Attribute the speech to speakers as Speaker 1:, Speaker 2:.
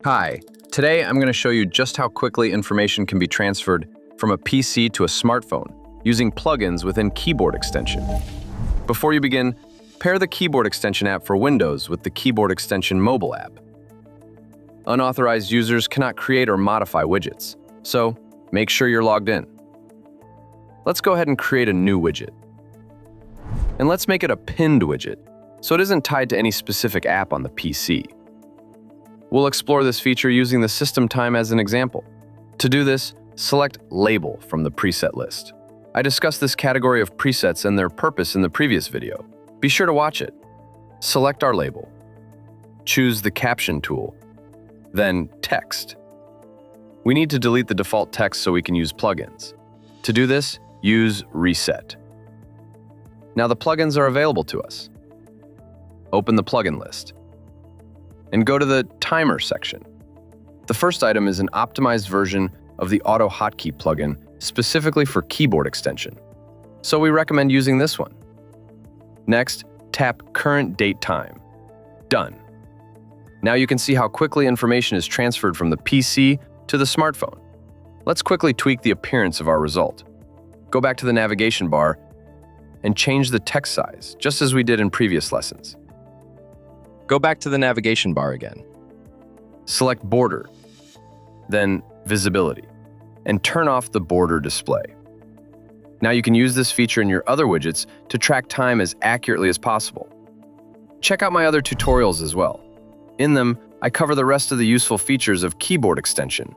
Speaker 1: Hi, today I'm going to show you just how quickly information can be transferred from a PC to a smartphone using plugins within Keyboard Extension. Before you begin, pair the Keyboard Extension app for Windows with the Keyboard Extension mobile app. Unauthorized users cannot create or modify widgets, so make sure you're logged in. Let's go ahead and create a new widget. And let's make it a pinned widget, so it isn't tied to any specific app on the PC. We'll explore this feature using the system time as an example. To do this, select Label from the preset list. I discussed this category of presets and their purpose in the previous video. Be sure to watch it. Select our label. Choose the Caption tool, then Text. We need to delete the default text so we can use plugins. To do this, use Reset. Now the plugins are available to us. Open the plugin list and go to the Timer section. The first item is an optimized version of the Auto Hotkey plugin specifically for Keyboard Extension, so we recommend using this one. Next, tap Current Date Time. Done. Now you can see how quickly information is transferred from the PC to the smartphone. Let's quickly tweak the appearance of our result. Go back to the navigation bar and change the text size, just as we did in previous lessons. Go back to the navigation bar again. Select Border, then Visibility, and turn off the border display. Now you can use this feature in your other widgets to track time as accurately as possible. Check out my other tutorials as well. In them, I cover the rest of the useful features of Keyboard Extension.